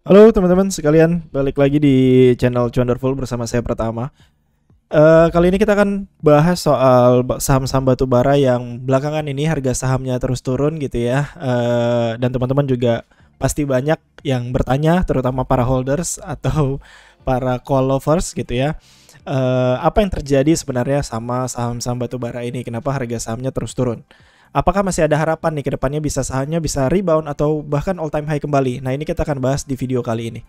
Halo teman-teman sekalian, balik lagi di channel Wonderful bersama saya Pratama. Kali ini kita akan bahas soal saham-saham batu bara yang belakangan ini harga sahamnya terus turun gitu ya. Dan teman-teman juga pasti banyak yang bertanya, terutama para holders atau para call lovers gitu ya. Apa yang terjadi sebenarnya sama saham-saham batu bara ini? Kenapa harga sahamnya terus turun? Apakah masih ada harapan nih ke depannya sahamnya bisa rebound atau bahkan all time high kembali? Nah, ini kita akan bahas di video kali ini.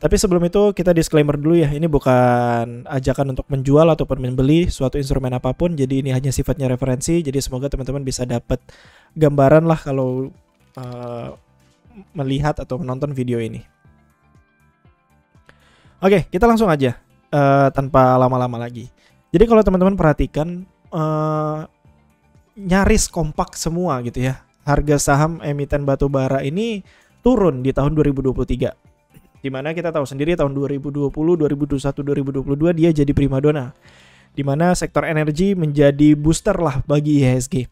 Tapi sebelum itu kita disclaimer dulu ya, ini bukan ajakan untuk menjual ataupun membeli suatu instrumen apapun, jadi ini hanya sifatnya referensi, jadi semoga teman-teman bisa dapat gambaran lah kalau melihat atau menonton video ini. Oke, kita langsung aja tanpa lama-lama lagi. Jadi kalau teman-teman perhatikan nyaris kompak semua gitu ya. Harga saham emiten batu bara ini turun di tahun 2023. Dimana kita tahu sendiri tahun 2020, 2021, 2022 dia jadi primadona. Dimana sektor energi menjadi booster lah bagi IHSG.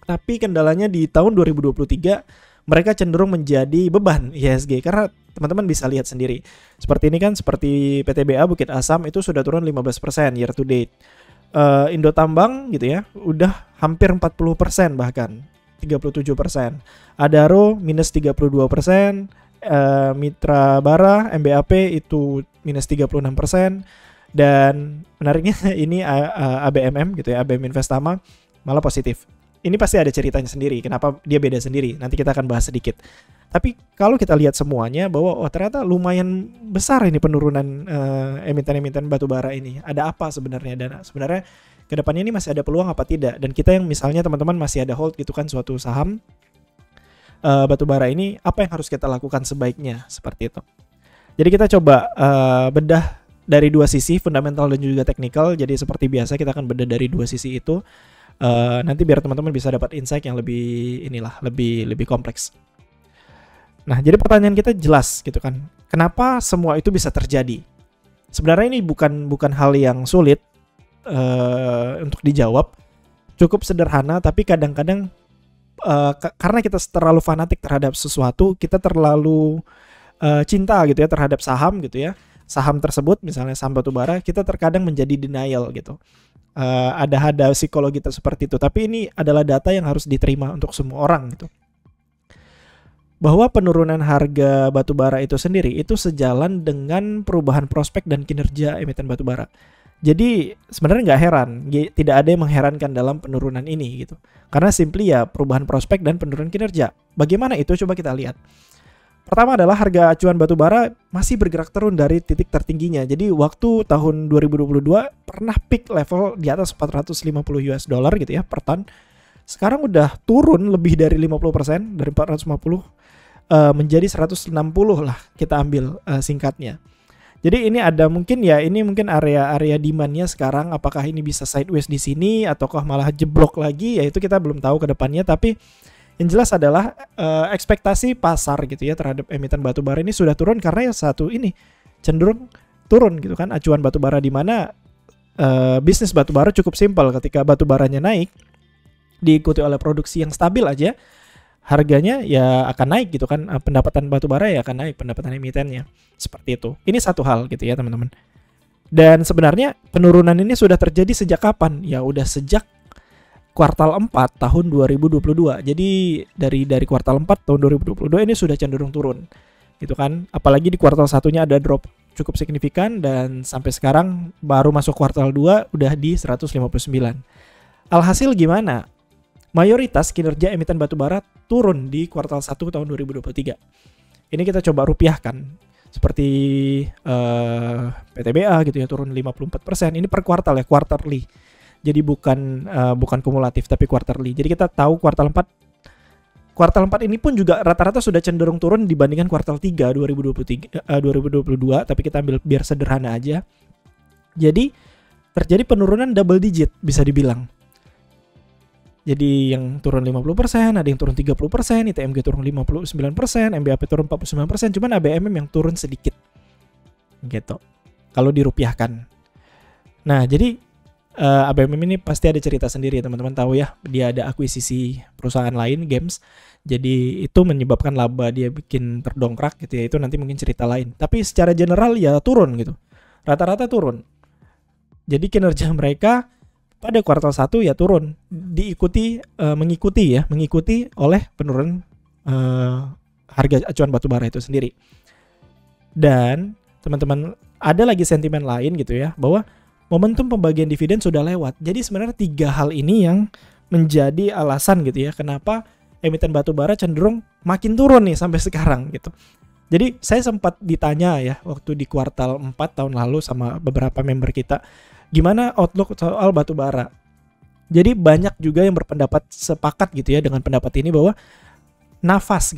Tapi kendalanya di tahun 2023 mereka cenderung menjadi beban IHSG karena teman-teman bisa lihat sendiri. Seperti ini kan, seperti PTBA Bukit Asam itu sudah turun 15% year to date. Indo Tambang gitu ya udah hampir 40% bahkan 37%. Adaro minus 32%, Mitra Bara MBAP itu minus 36%, dan menariknya ini ABMM gitu ya, ABM Investama malah positif. Ini pasti ada ceritanya sendiri kenapa dia beda sendiri, nanti kita akan bahas sedikit. Tapi kalau kita lihat semuanya bahwa ternyata lumayan besar ini penurunan emiten-emiten batu bara ini. Ada apa sebenarnya, dan sebenarnya kedepannya ini masih ada peluang apa tidak? Dan kita yang misalnya teman-teman masih ada hold gitu kan suatu saham batu bara ini, apa yang harus kita lakukan sebaiknya seperti itu. Jadi kita coba bedah dari dua sisi, fundamental dan juga teknikal. Jadi seperti biasa kita akan bedah dari dua sisi itu. Nanti biar teman-teman bisa dapat insight yang lebih kompleks. Nah, jadi pertanyaan kita jelas gitu kan. Kenapa semua itu bisa terjadi? Sebenarnya ini bukan hal yang sulit untuk dijawab. Cukup sederhana, tapi kadang-kadang karena kita terlalu fanatik terhadap sesuatu, kita terlalu cinta gitu ya terhadap saham gitu ya. Saham tersebut, misalnya saham batubara, kita terkadang menjadi denial gitu. Ada psikologi seperti itu, tapi ini adalah data yang harus diterima untuk semua orang gitu. Bahwa penurunan harga batubara itu sendiri itu sejalan dengan perubahan prospek dan kinerja emiten batubara. Jadi sebenarnya nggak heran, tidak ada yang mengherankan dalam penurunan ini gitu. Karena simply ya perubahan prospek dan penurunan kinerja. Bagaimana itu? Coba kita lihat. Pertama adalah harga acuan batubara masih bergerak turun dari titik tertingginya. Jadi waktu tahun 2022 pernah peak level di atas 450 US dollar gitu ya per ton. Sekarang udah turun lebih dari 50%, dari 450 menjadi 160 lah kita ambil singkatnya. Jadi ini ada mungkin area demand-nya sekarang, apakah ini bisa sideways di sini ataukah malah jeblok lagi, ya itu kita belum tahu ke depannya. Tapi yang jelas adalah ekspektasi pasar gitu ya terhadap emiten batubara ini sudah turun karena yang satu ini cenderung turun gitu kan, acuan batubara, di mana bisnis batubara cukup simpel. Ketika batubaranya naik diikuti oleh produksi yang stabil aja, harganya ya akan naik gitu kan, pendapatan batubara ya akan naik, pendapatan emitennya. Seperti itu. Ini satu hal gitu ya teman-teman. Dan sebenarnya penurunan ini sudah terjadi sejak kapan? Ya udah sejak kuartal 4 tahun 2022. Jadi dari kuartal 4 tahun 2022 ini sudah cenderung turun. Gitu kan. Apalagi di kuartal 1-nya ada drop cukup signifikan, dan sampai sekarang baru masuk kuartal 2 udah di 159. Alhasil gimana? Mayoritas kinerja emiten batubara turun di kuartal 1 tahun 2023. Ini kita coba rupiahkan. Seperti PTBA gitu ya, turun 54%. Ini per kuartal ya, quarterly. Jadi bukan kumulatif tapi quarterly. Jadi kita tahu kuartal 4 ini pun juga rata-rata sudah cenderung turun dibandingkan kuartal 3 2022, tapi kita ambil biar sederhana aja. Jadi terjadi penurunan double digit bisa dibilang. Jadi yang turun 50%, ada yang turun 30%, ITMG turun 59%, MBAP turun 49%, cuman ABMM yang turun sedikit. Gitu. Kalau dirupiahkan. Nah, jadi ABMM ini pasti ada cerita sendiri, teman-teman tahu ya. Dia ada akuisisi perusahaan lain games. Jadi itu menyebabkan laba dia bikin terdongkrak gitu ya. Itu nanti mungkin cerita lain. Tapi secara general ya turun gitu. Rata-rata turun. Jadi kinerja mereka pada kuartal 1 ya turun. Mengikuti oleh penurunan harga acuan batubara itu sendiri. Dan teman-teman ada lagi sentimen lain gitu ya, bahwa momentum pembagian dividen sudah lewat. Jadi sebenarnya 3 hal ini yang menjadi alasan gitu ya kenapa emiten batubara cenderung makin turun nih sampai sekarang gitu. Jadi saya sempat ditanya ya waktu di kuartal 4 tahun lalu sama beberapa member kita, gimana outlook soal batubara. Jadi banyak juga yang berpendapat sepakat gitu ya dengan pendapat ini, bahwa nafas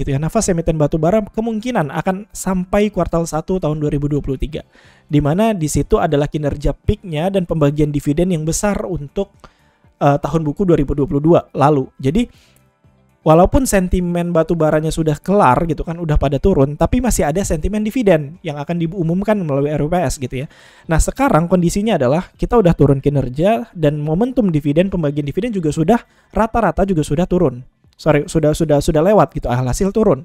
emiten batubara kemungkinan akan sampai kuartal 1 tahun 2023. Di mana di situ adalah kinerja peaknya dan pembagian dividen yang besar untuk tahun buku 2022 lalu. Jadi walaupun sentimen batubaranya sudah kelar gitu kan, udah pada turun, tapi masih ada sentimen dividen yang akan diumumkan melalui RUPS gitu ya. Nah, sekarang kondisinya adalah kita udah turun kinerja dan momentum dividen, pembagian dividen juga sudah rata-rata juga sudah turun. Sudah lewat gitu, hasil turun.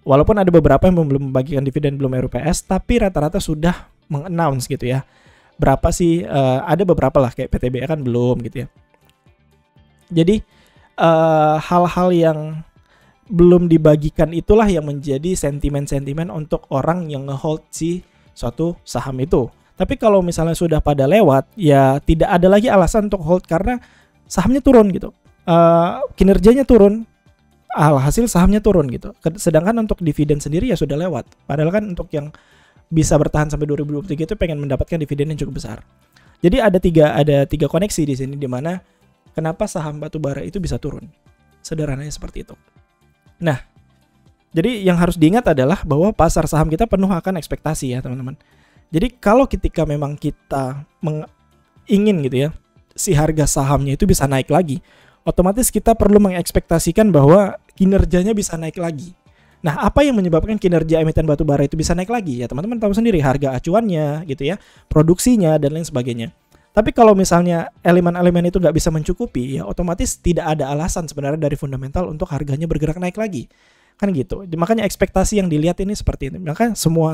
Walaupun ada beberapa yang belum membagikan dividen, belum RUPS, tapi rata-rata sudah meng-announce gitu ya. Berapa sih, ada beberapa lah, kayak PTBA kan belum gitu ya. Jadi hal-hal yang belum dibagikan itulah yang menjadi sentimen-sentimen untuk orang yang nge-hold si suatu saham itu. Tapi kalau misalnya sudah pada lewat, ya tidak ada lagi alasan untuk hold karena sahamnya turun gitu. Kinerjanya turun, hasil sahamnya turun gitu. Sedangkan untuk dividen sendiri ya sudah lewat. Padahal kan untuk yang bisa bertahan sampai 2023 itu pengen mendapatkan dividen yang cukup besar. Jadi ada tiga koneksi di sini, di mana kenapa saham batubara itu bisa turun. Sederhananya seperti itu. Nah, jadi yang harus diingat adalah bahwa pasar saham kita penuh akan ekspektasi ya teman-teman. Jadi kalau ketika memang kita ingin gitu ya, si harga sahamnya itu bisa naik lagi, otomatis kita perlu mengekspektasikan bahwa kinerjanya bisa naik lagi. Nah, apa yang menyebabkan kinerja emiten batubara itu bisa naik lagi? Ya teman-teman tahu sendiri, harga acuannya gitu ya, produksinya dan lain sebagainya. Tapi kalau misalnya elemen-elemen itu nggak bisa mencukupi, ya otomatis tidak ada alasan sebenarnya dari fundamental untuk harganya bergerak naik lagi. Kan gitu. Makanya ekspektasi yang dilihat ini seperti ini. Makanya semua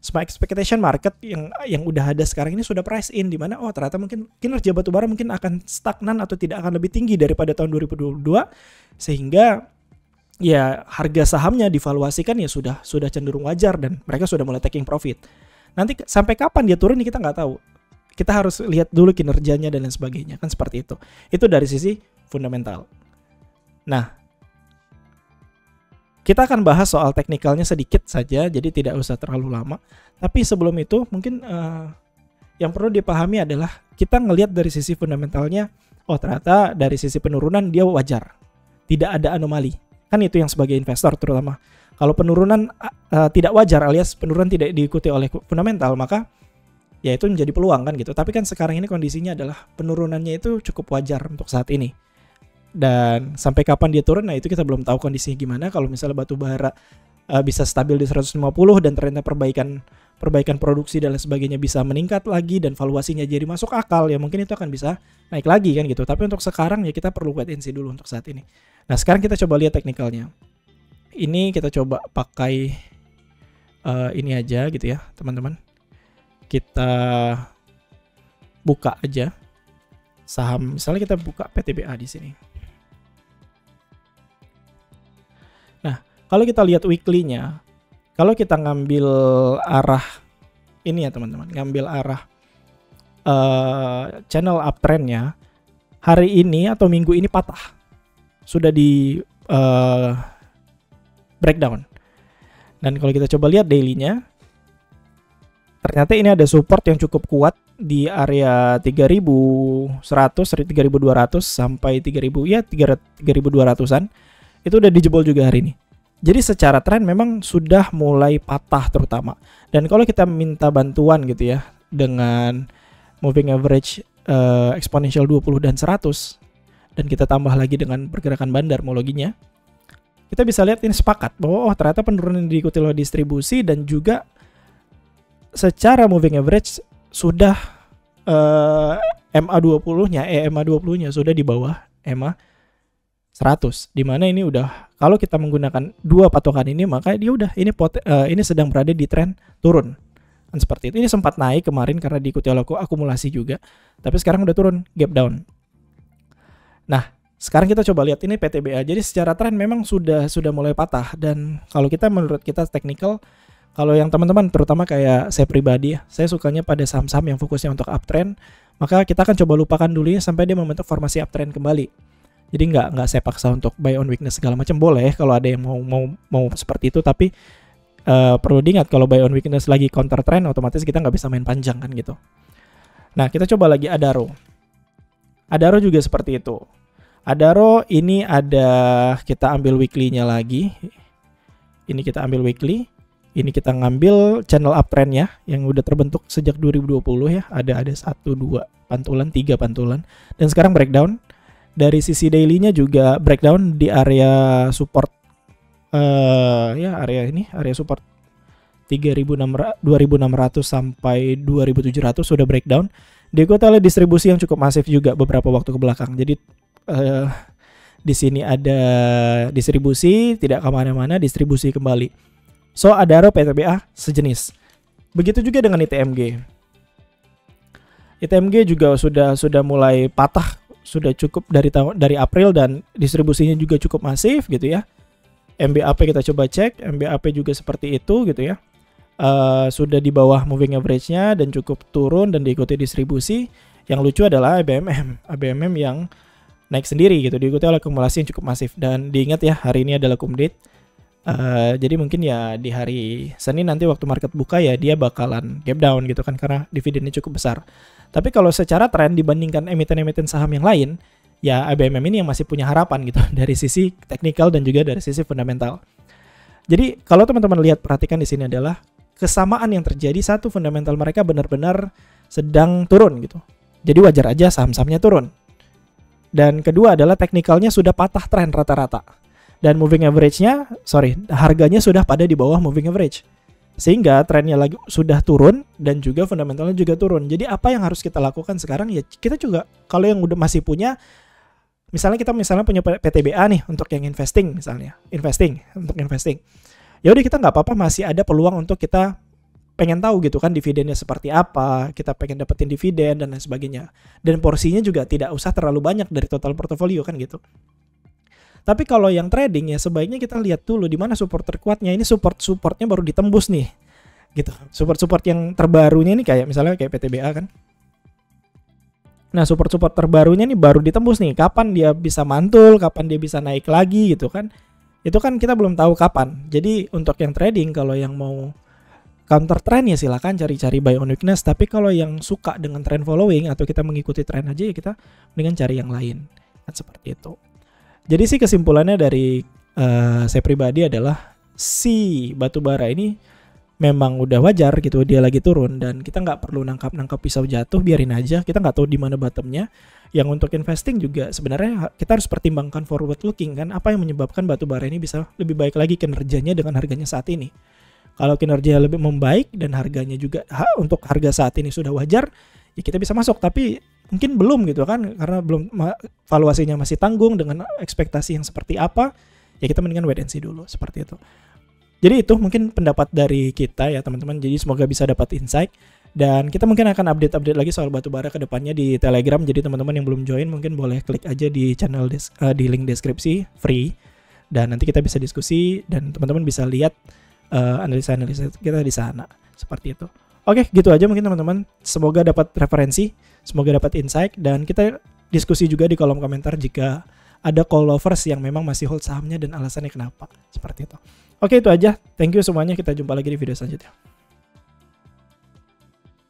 expectation market yang udah ada sekarang ini sudah price in, di mana ternyata mungkin kinerja batubara mungkin akan stagnan atau tidak akan lebih tinggi daripada tahun 2022, sehingga ya harga sahamnya divaluasikan ya sudah cenderung wajar dan mereka sudah mulai taking profit. Nanti sampai kapan dia turun kita nggak tahu. Kita harus lihat dulu kinerjanya dan lain sebagainya, kan seperti itu. Itu dari sisi fundamental. Nah, kita akan bahas soal teknikalnya sedikit saja, jadi tidak usah terlalu lama. Tapi sebelum itu mungkin yang perlu dipahami adalah kita ngelihat dari sisi fundamentalnya, ternyata dari sisi penurunan dia wajar. Tidak ada anomali. Kan itu yang sebagai investor terutama. Kalau penurunan tidak wajar alias penurunan tidak diikuti oleh fundamental, maka ya itu menjadi peluang kan gitu. Tapi kan sekarang ini kondisinya adalah penurunannya itu cukup wajar untuk saat ini. Dan sampai kapan dia turun, nah itu kita belum tahu kondisinya gimana. Kalau misalnya batubara bisa stabil di 150 dan ternyata perbaikan produksi dan lain sebagainya bisa meningkat lagi dan valuasinya jadi masuk akal, ya mungkin itu akan bisa naik lagi kan gitu. Tapi untuk sekarang ya kita perlu wait and see dulu untuk saat ini. Nah, sekarang kita coba lihat teknikalnya. Ini kita coba pakai ini aja gitu ya teman-teman. Kita buka aja saham, misalnya kita buka PTBA di sini. Nah, kalau kita lihat weekly-nya, kalau kita ngambil arah ini ya teman-teman, ngambil arah channel uptrend-nya, hari ini atau minggu ini patah, sudah di breakdown. Dan kalau kita coba lihat daily-nya, ternyata ini ada support yang cukup kuat di area 3100, 3200 sampai 3000 ya 3200-an. Itu udah dijebol juga hari ini. Jadi secara tren memang sudah mulai patah terutama. Dan kalau kita minta bantuan gitu ya dengan moving average exponential 20 dan 100 dan kita tambah lagi dengan pergerakan bandar homologinya, kita bisa lihat ini sepakat bahwa ternyata penurunan diikuti oleh distribusi dan juga secara moving average sudah MA20-nya, EMA20-nya sudah di bawah EMA 100, di mana ini udah, kalau kita menggunakan dua patokan ini, maka dia udah ini sedang berada di tren turun. Dan seperti itu. Ini sempat naik kemarin karena diikuti oleh akumulasi juga, tapi sekarang udah turun, gap down. Nah, sekarang kita coba lihat ini PTBA. Jadi secara tren memang sudah mulai patah, dan kalau kita menurut kita technical, kalau yang teman-teman terutama kayak saya pribadi ya, saya sukanya pada saham-saham yang fokusnya untuk uptrend, maka kita akan coba lupakan dulu ya sampai dia membentuk formasi uptrend kembali. Jadi nggak saya paksa untuk buy on weakness segala macam, boleh kalau ada yang mau seperti itu, tapi perlu diingat kalau buy on weakness lagi counter trend, otomatis kita nggak bisa main panjang kan gitu. Nah, kita coba lagi Adaro. Adaro juga seperti itu. Adaro ini kita ambil weekly-nya lagi. Ini kita ambil weekly. Ini kita ngambil channel uptrend-nya yang udah terbentuk sejak 2020 ya. Ada 1, 2 pantulan, 3 pantulan. Dan sekarang breakdown. Dari sisi daily-nya juga breakdown di area support. Area support 2600 sampai 2700 sudah breakdown. Diikuti oleh distribusi yang cukup masif juga beberapa waktu ke belakang. Jadi di sini ada distribusi, tidak kemana-mana, distribusi kembali. So, Adaro, PTBA sejenis. Begitu juga dengan ITMG. ITMG juga sudah mulai patah, sudah cukup dari April, dan distribusinya juga cukup masif gitu ya. MBAP kita coba cek, MBAP juga seperti itu gitu ya. Sudah di bawah moving average-nya dan cukup turun dan diikuti distribusi. Yang lucu adalah ABMM yang naik sendiri gitu, diikuti oleh akumulasi yang cukup masif. Dan diingat ya, hari ini adalah cum date. Jadi mungkin ya di hari Senin nanti waktu market buka ya dia bakalan gap down gitu kan, karena dividennya cukup besar. Tapi kalau secara tren dibandingkan emiten-emiten saham yang lain, ya ABMM ini yang masih punya harapan gitu dari sisi teknikal dan juga dari sisi fundamental. Jadi kalau teman-teman lihat, perhatikan di sini adalah kesamaan yang terjadi. Satu, fundamental mereka benar-benar sedang turun gitu. Jadi wajar aja saham-sahamnya turun. Dan kedua adalah teknikalnya sudah patah tren rata-rata. Dan moving average-nya, harganya sudah pada di bawah moving average. Sehingga trennya lagi sudah turun dan juga fundamentalnya juga turun. Jadi apa yang harus kita lakukan sekarang ya, kita juga kalau yang udah masih punya, misalnya kita punya PTBA nih untuk yang investing. Ya udah, kita nggak apa-apa, masih ada peluang untuk kita pengen tahu gitu kan dividennya seperti apa, kita pengen dapetin dividen dan lain sebagainya. Dan porsinya juga tidak usah terlalu banyak dari total portofolio kan gitu. Tapi kalau yang trading ya sebaiknya kita lihat dulu di mana support terkuatnya. Ini supportnya baru ditembus nih, gitu. Support yang terbarunya ini kayak misalnya kayak PTBA kan. Nah, support terbarunya nih baru ditembus nih. Kapan dia bisa mantul, kapan dia bisa naik lagi gitu kan? Itu kan kita belum tahu kapan. Jadi untuk yang trading, kalau yang mau counter trend ya silakan cari-cari buy on weakness. Tapi kalau yang suka dengan trend following atau kita mengikuti trend aja ya kita mendingan cari yang lain. Kan seperti itu. Jadi sih kesimpulannya dari saya pribadi adalah si batubara ini memang udah wajar gitu, dia lagi turun dan kita nggak perlu nangkap pisau jatuh, biarin aja, kita nggak tahu di mana bottomnya. Yang untuk investing juga sebenarnya kita harus pertimbangkan forward looking kan, apa yang menyebabkan batubara ini bisa lebih baik lagi kinerjanya dengan harganya saat ini. Kalau kinerjanya lebih membaik dan harganya juga untuk harga saat ini sudah wajar, ya kita bisa masuk. Tapi mungkin belum gitu kan, karena belum valuasinya masih tanggung dengan ekspektasi yang seperti apa, ya kita mendingan wait and see dulu seperti itu. Jadi itu mungkin pendapat dari kita ya teman-teman. Jadi semoga bisa dapat insight. Dan kita mungkin akan update lagi soal batubara ke depannya di Telegram. Jadi teman-teman yang belum join mungkin boleh klik aja di channel di link deskripsi free. Dan nanti kita bisa diskusi dan teman-teman bisa lihat analisa-analisa kita di sana. Seperti itu. Oke, gitu aja mungkin teman-teman. Semoga dapat referensi, semoga dapat insight, dan kita diskusi juga di kolom komentar jika ada call lovers yang memang masih hold sahamnya dan alasannya kenapa. Seperti itu. Oke, itu aja. Thank you semuanya. Kita jumpa lagi di video selanjutnya.